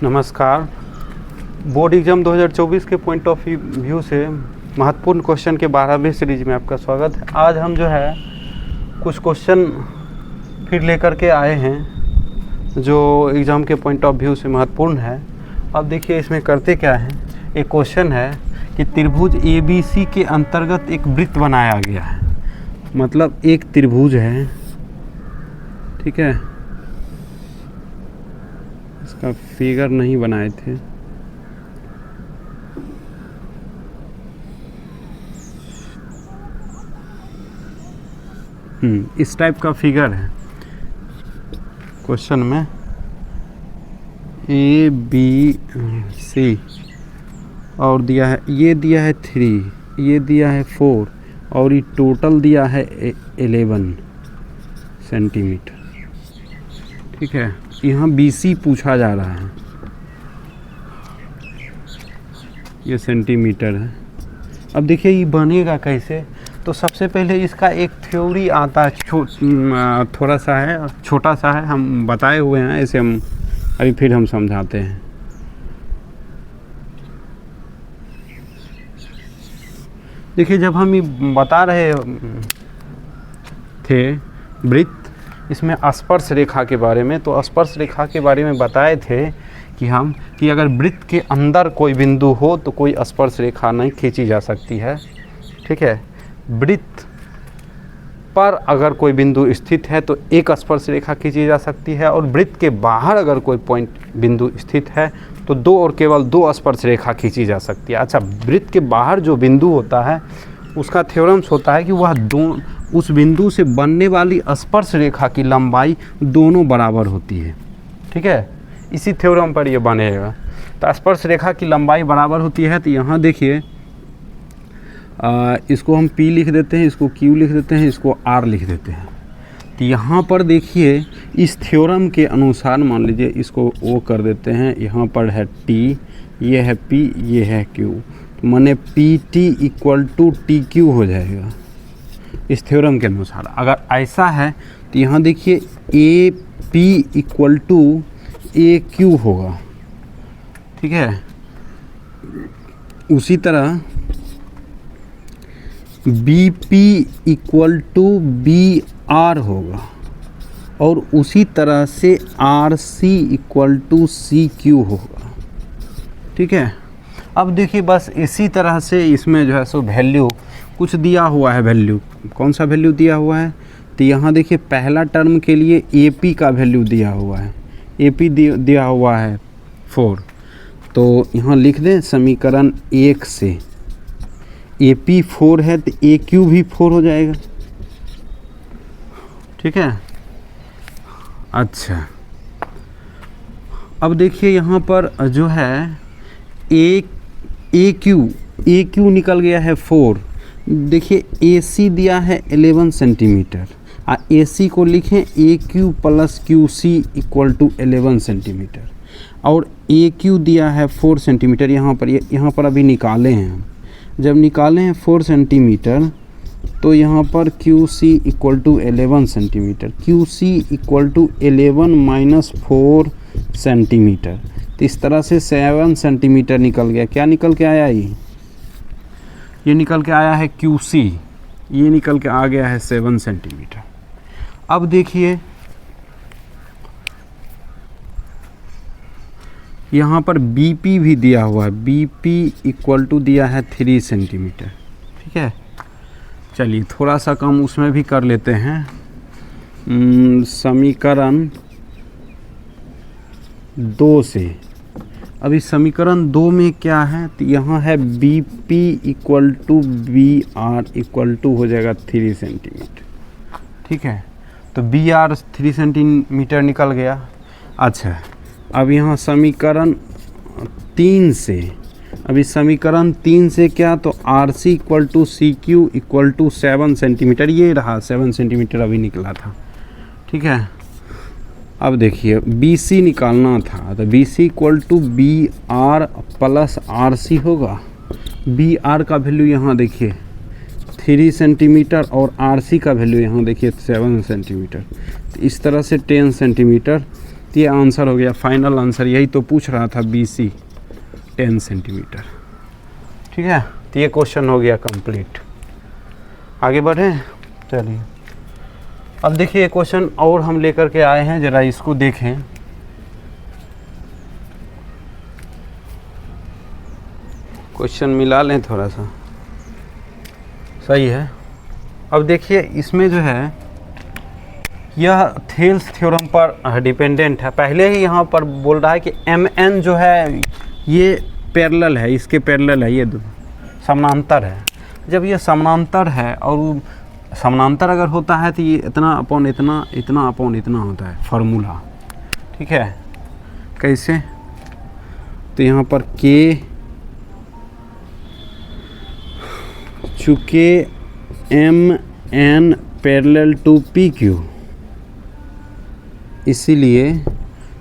नमस्कार। Board exam 2024 के point of view से महत्वपूर्ण क्वेश्चन के 12वें सीरीज में आपका स्वागत है। आज हम जो है कुछ क्वेश्चन फिर लेकर के आए हैं जो एग्ज़ाम के पॉइंट ऑफ व्यू से महत्वपूर्ण है। अब देखिए इसमें करते क्या है। एक क्वेश्चन है कि त्रिभुज ABC के अंतर्गत एक वृत्त बनाया गया है। मतलब एक त्रिभुज है, ठीक है, इसका फिगर नहीं बनाए थे। इस टाइप का फिगर है क्वेश्चन में ABC और दिया है, ये दिया है 3, ये दिया है 4 और ये टोटल दिया है 11 सेंटीमीटर। ठीक है, यहाँ BC पूछा जा रहा है, ये सेंटीमीटर है। अब देखिए ये बनेगा कैसे। तो सबसे पहले इसका एक थ्योरी आता है, थोड़ा सा है, छोटा सा है, हम बताए हुए हैं, ऐसे हम अभी फिर हम समझाते हैं। देखिए जब हम ये बता रहे थे वृत्त, इसमें स्पर्श रेखा के बारे में, तो स्पर्श रेखा के बारे में बताए थे कि अगर वृत्त के अंदर कोई बिंदु हो तो कोई स्पर्श रेखा नहीं खींची जा सकती है। ठीक है, वृत्त पर अगर कोई बिंदु स्थित है तो एक स्पर्श रेखा खींची जा सकती है, और वृत्त के बाहर अगर कोई पॉइंट बिंदु स्थित है तो दो और केवल दो स्पर्श रेखा खींची जा सकती है। अच्छा, वृत्त के बाहर जो बिंदु होता है उसका थ्योरम्स होता है कि वह उस बिंदु से बनने वाली स्पर्श रेखा की लंबाई दोनों बराबर होती है। ठीक है, इसी थ्योरम पर ये बनेगा। तो स्पर्श रेखा की लंबाई बराबर होती है। तो यहाँ देखिए इसको हम P लिख देते हैं, इसको Q लिख देते हैं, इसको R लिख देते हैं। तो यहाँ पर देखिए इस थ्योरम के अनुसार मान लीजिए इसको O कर देते हैं, यहाँ पर है T, ये है P, ये है Q, तो माने PT इक्वल टू TQ हो जाएगा इस थ्योरम के अनुसार। अगर ऐसा है तो यहाँ देखिए AP इक्वल टू AQ होगा। ठीक है, उसी तरह BP इक्वल टू BR होगा, और उसी तरह से RC इक्वल टू CQ होगा। ठीक है, अब देखिए बस इसी तरह से इसमें जो है सो वैल्यू कुछ दिया हुआ है। वैल्यू कौन सा वैल्यू दिया हुआ है? तो यहाँ देखिए पहला टर्म के लिए AP का वैल्यू दिया हुआ है, AP दिया हुआ है 4। तो यहाँ लिख दें समीकरण 1 से AP 4 है तो AQ भी 4 हो जाएगा। ठीक है, अच्छा अब देखिए यहाँ पर जो है AQ निकल गया है 4। देखिए AC दिया है 11 सेंटीमीटर, और AC को लिखें AQ plus QC equal to 11 centimetre, और AQ दिया है 4 सेंटीमीटर। यहाँ पर अभी निकाले हैं हम। जब निकाले हैं 4 सेंटीमीटर तो यहाँ पर QC equal to 11 centimetre, QC equal to 11 minus 4 centimetre. तो इस तरह से 7 सेंटीमीटर निकल गया। क्या निकल के आया? ये निकल के आया है QC, ये निकल के आ गया है 7 सेंटीमीटर। अब देखिए यहाँ पर BP भी दिया हुआ है, BP इक्वल टू दिया है 3 सेंटीमीटर। ठीक है, चलिए थोड़ा सा कम उसमें भी कर लेते हैं। समीकरण 2 से, अभी समीकरण 2 में क्या है? तो यहाँ है BP equal to BR equal to हो जाएगा 3 सेंटीमीटर। ठीक है, तो BR 3 सेंटीमीटर निकल गया। अच्छा, अब यहाँ समीकरण 3 से, अभी समीकरण 3 से क्या? तो RC equal to CQ equal to 7 centimetre, ये रहा 7 सेंटीमीटर अभी निकला था। ठीक है, अब देखिए BC निकालना था, तो BC equal to BR plus RC होगा। BR का वैल्यू यहाँ देखिए 3 सेंटीमीटर और RC का वैल्यू यहाँ देखिए 7 सेंटीमीटर। तो इस तरह से 10 सेंटीमीटर तो ये आंसर हो गया, फाइनल आंसर। यही तो पूछ रहा था, BC 10 सेंटीमीटर। ठीक है, तो ये क्वेश्चन हो गया कंप्लीट। आगे बढ़ें, चलिए अब देखिए क्वेश्चन और हम लेकर के आए हैं, ज़रा इसको देखें। क्वेश्चन मिला लें थोड़ा सा, सही है। अब देखिए इसमें जो है यह थेल्स थ्योरम पर डिपेंडेंट है। पहले ही यहाँ पर बोल रहा है कि MN जो है ये पैरेलल है, इसके पैरेलल है, ये दो समानांतर है। जब ये समानांतर है और समानांतर अगर होता है तो ये इतना अपॉन इतना, इतना अपॉन इतना होता है फार्मूला। ठीक है, कैसे? तो यहाँ पर K चूँकि MN पैरेलल टू PQ, इसीलिए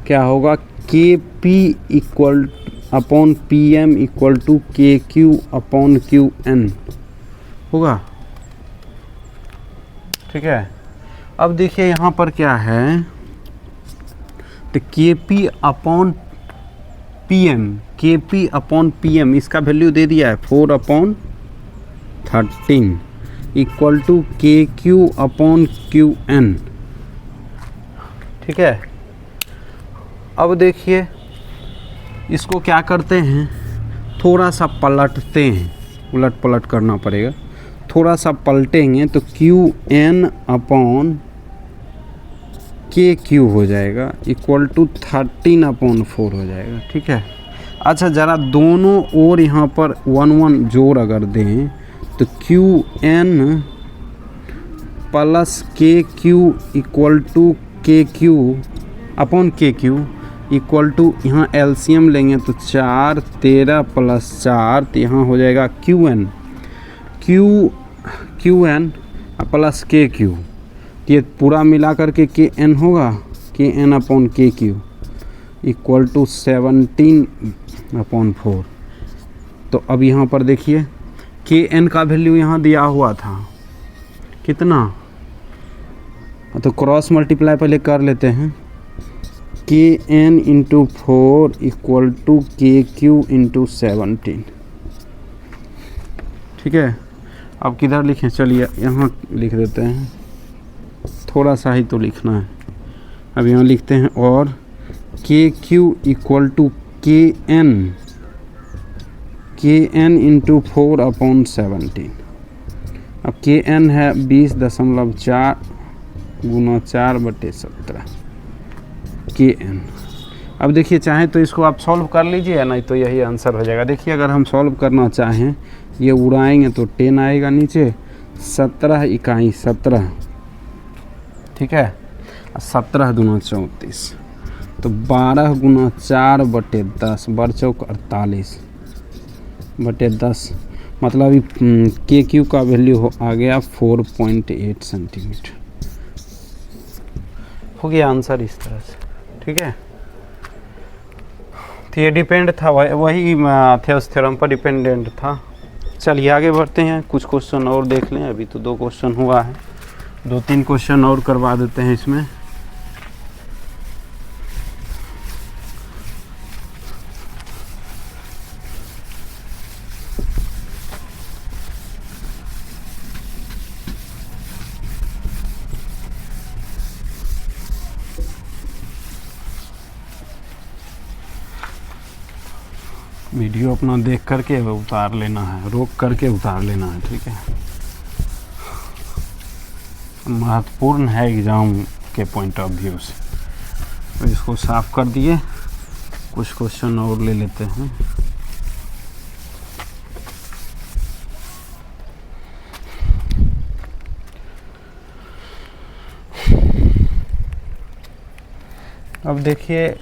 क्या होगा, KP equal upon PM equal to KQ upon QN होगा। ठीक है, अब देखिए यहाँ पर क्या है, तो KP upon PM, KP upon PM इसका वैल्यू दे दिया है 4/13 equal to KQ upon QN। ठीक है, अब देखिए इसको क्या करते हैं, थोड़ा सा पलटते हैं, उलट पलट करना पड़ेगा। थोड़ा सा पलटेंगे तो QN अपॉन KQ हो जाएगा इक्वल टू 13/4 हो जाएगा। ठीक है, अच्छा ज़रा दोनों ओर यहाँ पर 1 जोड़ अगर दें तो QN plus KQ equal to KQ upon KQ equal to, यहाँ LCM लेंगे तो 4 13 प्लस 4, तो यहाँ हो जाएगा QN प्लस KQ। ये पूरा मिला करके KN होगा, KN upon KQ equal to 17/4। तो अब यहाँ पर देखिए KN का वैल्यू यहाँ दिया हुआ था कितना, तो क्रॉस मल्टीप्लाई पहले कर लेते हैं। KN into 4 equal to KQ into 17। ठीक है, अब किधर लिखें, चलिए यहाँ लिख देते हैं, थोड़ा सा ही तो लिखना है। अब यहाँ लिखते हैं और KQ equal to KN into 4/17। अब KN है 20.4 गुना 4/17 KN। अब देखिए चाहें तो इसको आप सॉल्व कर लीजिए, नहीं तो यही आंसर हो जाएगा। देखिए अगर हम सॉल्व करना चाहें, ये उड़ाएंगे तो 10 आएगा नीचे, 17 इकाई 17। ठीक है, 17 दूना 34, तो 12 गुना 4/10 बरचौक 48/10, मतलब KQ का वैल्यू आ गया 4.8 सेंटीमीटर। हो गया आंसर इस तरह से। ठीक है, तो ये डिपेंड था, वही थेल्स थ्योरम पर डिपेंडेंट था। चलिए आगे बढ़ते हैं, कुछ क्वेश्चन और देख लें। अभी तो 2 क्वेश्चन हुआ है, 2-3 क्वेश्चन और करवा देते हैं इसमें। वीडियो अपना देख करके उतार लेना है, रोक करके उतार लेना है। ठीक है, महत्वपूर्ण है एग्ज़ाम के पॉइंट ऑफ व्यू से। तो इसको साफ कर दिए, कुछ क्वेश्चन और ले लेते हैं। अब देखिए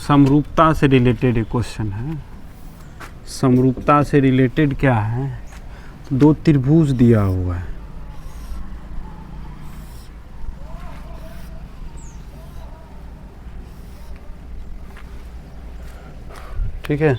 समरूपता से रिलेटेड एक क्वेश्चन है। समरूपता से रिलेटेड क्या है, 2 त्रिभुज दिया हुआ है। ठीक है,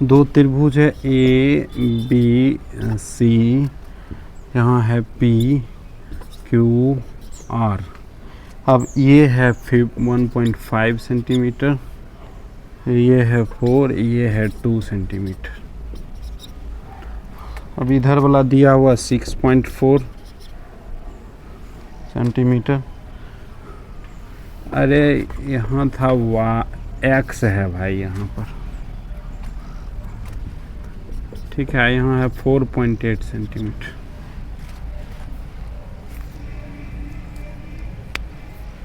2 त्रिभुज है ABC, यहाँ है PQR। अब ये है 1.5 सेंटीमीटर, ये है 4, ये है 2 सेंटीमीटर। अब इधर वाला दिया हुआ 6.4 सेंटीमीटर। अरे यहाँ था x है भाई यहाँ पर, ठीक है, यहाँ है 4.8 सेंटीमीटर।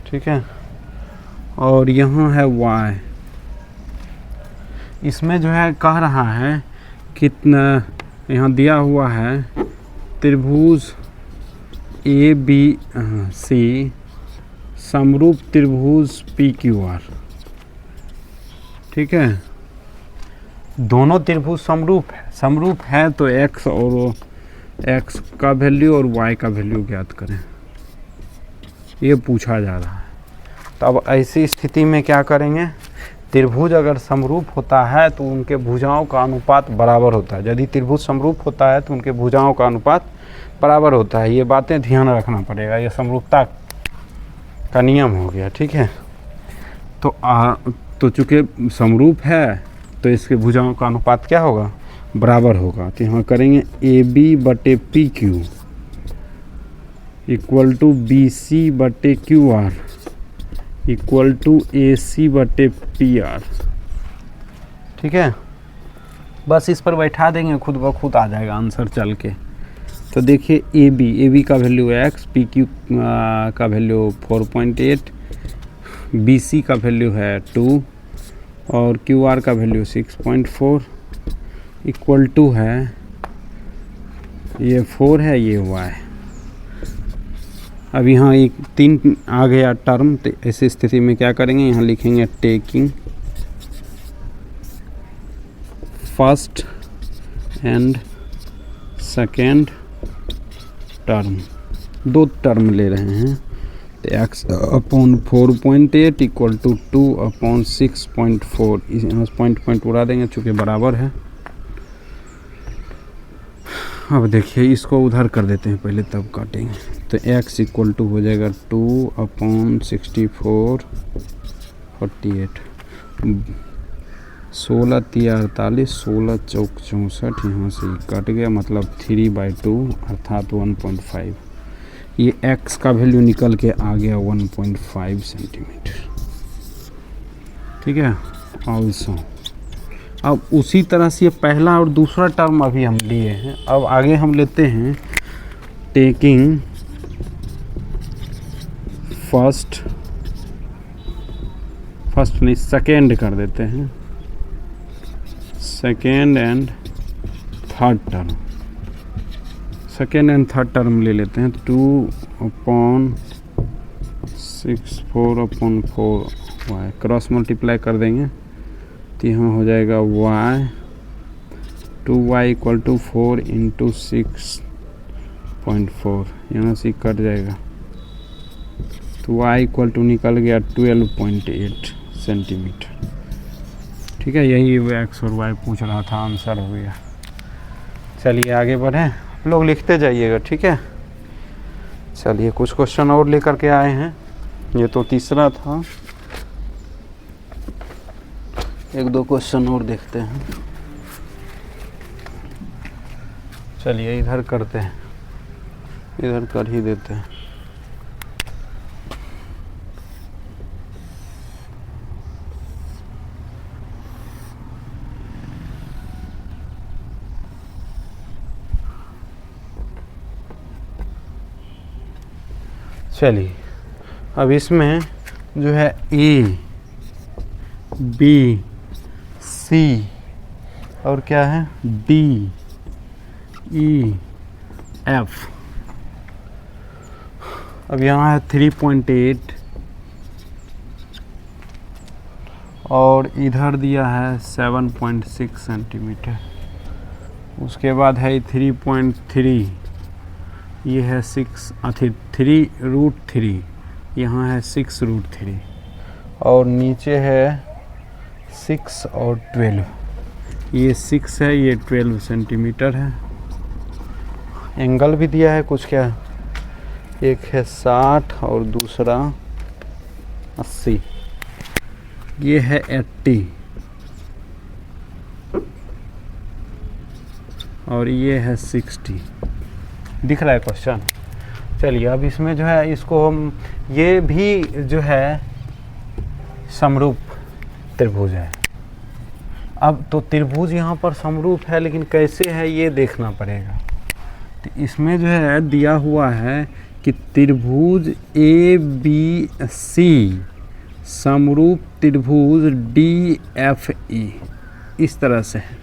ठीक है, और यहाँ है y। इसमें जो है कह रहा है कितना, यहाँ दिया हुआ है त्रिभुज ABC समरूप त्रिभुज PQR। ठीक है, दोनों त्रिभुज समरूप है तो x और x का वैल्यू और y का वैल्यू ज्ञात करें, ये पूछा जा रहा है। तो अब ऐसी स्थिति में क्या करेंगे, त्रिभुज अगर समरूप होता है तो उनके भुजाओं का अनुपात बराबर होता है। यदि त्रिभुज समरूप होता है तो उनके भुजाओं का अनुपात बराबर होता है। ये बातें ध्यान रखना पड़ेगा, ये समरूपता का नियम हो गया। ठीक है, तो चूँकि समरूप है तो इसके भुजाओं का अनुपात क्या होगा, बराबर होगा। तो यहाँ करेंगे AB/PQ equal to BC/QR equal to AC/PR। ठीक है, बस इस पर बैठा देंगे, खुद ब खुद आ जाएगा आंसर चल के। तो देखिए AB का वैल्यू है x, PQ का वैल्यू 4.8, BC का वैल्यू है 2 और QR का वैल्यू 6.4 इक्वल टू है, ये 4 है, ये y। अब यहाँ एक 3 आ गया टर्म, तो ऐसी स्थिति में क्या करेंगे, यहाँ लिखेंगे taking first and second term, 2 term ले रहे हैं। तो x/4.8 इक्वल टू 2/6.4, यहाँ पॉइंट उड़ा देंगे चूँकि बराबर है। अब देखिए इसको उधर कर देते हैं पहले, तब काटेंगे। तो x इक्वल टू हो जाएगा 2/64 48, 16 3 48, 16 चौक 64, यहाँ से कट गया, मतलब 3/2 अर्थात 1.5। ये x का वैल्यू निकल के आ गया 1.5 सेंटीमीटर। ठीक है, ऑल्सो अब उसी तरह से ये पहला और दूसरा टर्म अभी हम लिए हैं। अब आगे हम लेते हैं टेकिंग फर्स्ट नहीं सेकेंड कर देते हैं, second and third term. Second and third term ले लेते हैं। 2/64/4 y क्रॉस मल्टीप्लाई कर देंगे तो यहाँ हो जाएगा y, 2y equal to 4 into 6.4, यहाँ से कट जाएगा तो y इक्वल टू निकल गया 12.8 सेंटीमीटर। ठीक है, यही x और y पूछ रहा था, आंसर हो गया। चलिए आगे बढ़ें, आप लोग लिखते जाइएगा। ठीक है, चलिए कुछ क्वेश्चन और लेकर के आए हैं। ये तो तीसरा था, 1-2 क्वेश्चन और देखते हैं। चलिए इधर करते हैं, इधर कर ही देते हैं। चलिए अब इसमें जो है A B C और क्या है D E F। अब यहाँ है 3.8 और इधर दिया है 7.6 सेंटीमीटर। उसके बाद है 3.3, ये है 3√3, यहाँ है 6√3 और नीचे है 6 और 12। ये 6 है, ये 12 सेंटीमीटर है। एंगल भी दिया है कुछ, क्या एक है 60 और दूसरा 80, ये है 80 और ये है 60। दिख रहा है क्वेश्चन? चलिए अब इसमें जो है इसको हम, ये भी जो है समरूप त्रिभुज है। अब तो त्रिभुज यहाँ पर समरूप है, लेकिन कैसे है ये देखना पड़ेगा। तो इसमें जो है दिया हुआ है कि त्रिभुज ABC समरूप त्रिभुज DFE, इस तरह से है।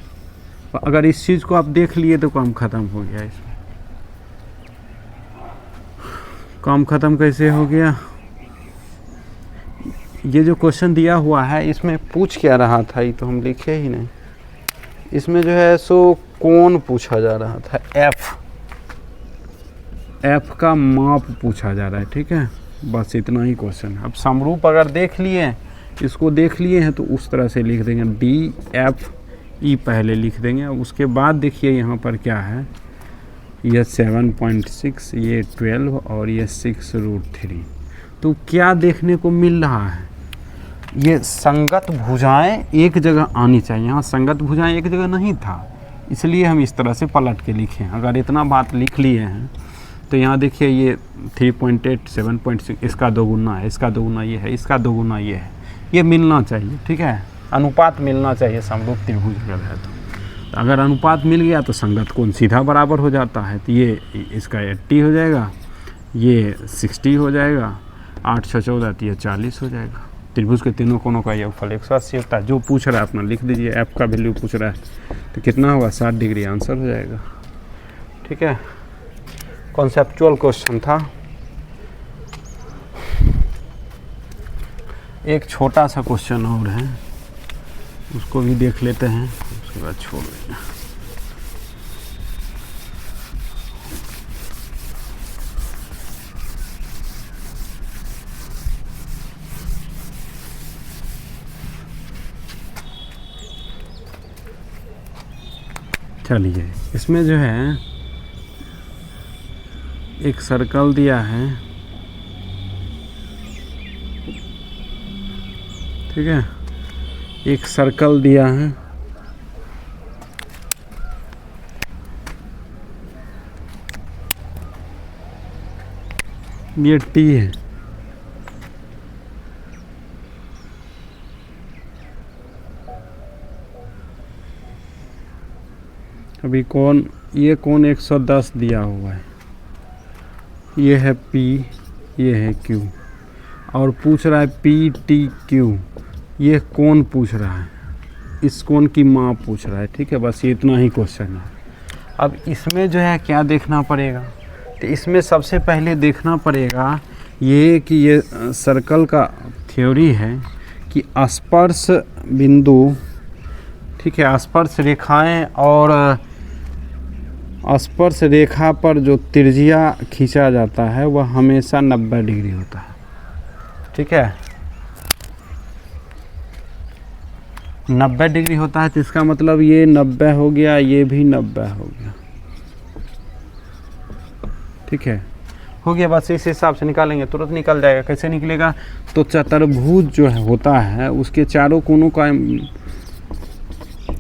अगर इस चीज़ को आप देख लिए तो काम ख़त्म हो गया। इसमें काम ख़त्म कैसे हो गया? ये जो क्वेश्चन दिया हुआ है इसमें पूछ क्या रहा था, ये तो हम लिखे ही नहीं। इसमें जो है सो कोण पूछा जा रहा था, एफ का माप पूछा जा रहा है। ठीक है, बस इतना ही क्वेश्चन है। अब समरूप अगर देख लिए, इसको देख लिए हैं तो उस तरह से लिख देंगे, DFE पहले लिख देंगे। अब उसके बाद देखिए यहाँ पर क्या है, ये 7.6, ये 12 और ये 6√3। तो क्या देखने को मिल रहा है, ये संगत भुजाएं एक जगह आनी चाहिए। यहाँ संगत भुजाएं एक जगह नहीं था, इसलिए हम इस तरह से पलट के लिखे हैं। अगर इतना बात लिख लिए हैं तो यहाँ देखिए ये 3.8, 7.6, इसका दोगुना है, इसका दोगुना ये है, इसका दोगुना ये है। ये मिलना चाहिए, ठीक है, अनुपात मिलना चाहिए समरूप त्रिभुज अगर है तो। अगर अनुपात मिल गया तो संगत कोण सीधा बराबर हो जाता है। तो ये इसका 80 हो जाएगा, ये 60 हो जाएगा, 8 6 14, तो ये 40 हो जाएगा। त्रिभुज के तीनों कोणों का योगफल 180 होता है। जो पूछ रहा है अपना लिख दीजिए, एफ का वैल्यू पूछ रहा है तो कितना होगा, 60 डिग्री आंसर हो जाएगा। ठीक है, कॉन्सेप्चुअल क्वेश्चन था। एक छोटा सा क्वेश्चन और है, उसको भी देख लेते हैं, उसके बाद छोड़ देंगे। चलिए, इसमें जो है एक सर्कल दिया है, ठीक है, एक सर्कल दिया है, ये T है। अभी कौन, ये कौन 110 दिया हुआ है, ये है P, ये है Q, और पूछ रहा है PTQ। ये कौन पूछ रहा है, इस कोण की माप पूछ रहा है। ठीक है, बस ये इतना ही क्वेश्चन है। अब इसमें जो है क्या देखना पड़ेगा, तो इसमें सबसे पहले देखना पड़ेगा ये कि ये सर्कल का थ्योरी है कि स्पर्श बिंदु, ठीक है, स्पर्श रेखाएं और स्पर्श रेखा पर जो त्रिज्या खींचा जाता है वह हमेशा 90 डिग्री होता है। ठीक है, 90 डिग्री होता है, तो इसका मतलब ये 90 हो गया, ये भी 90 हो गया। ठीक है, हो गया, बस इस हिसाब से निकालेंगे, तुरंत निकल जाएगा। कैसे निकलेगा, तो चतुर्भुज जो है होता है उसके चारों कोनों का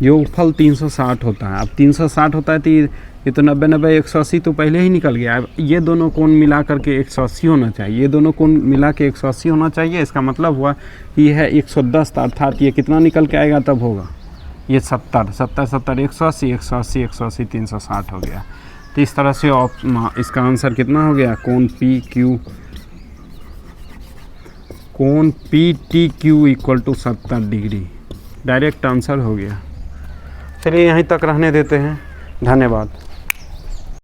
योगफल 360 होता है। अब 360 होता है तो ये तो 90 90 180 तो पहले ही निकल गया। अब ये दोनों कोण मिला करके 180 होना चाहिए, ये दोनों कोण मिला के 180 होना चाहिए। इसका मतलब हुआ कि ये है 110, अर्थात ये कितना निकल के आएगा तब होगा, ये 70 70 70 180 180 180 360 हो गया। तो इस तरह से इसका आंसर कितना हो गया, कोण PTQ equal to 70 degree. Direct answer हो गया। चलिए यहीं तक रहने देते हैं, धन्यवाद।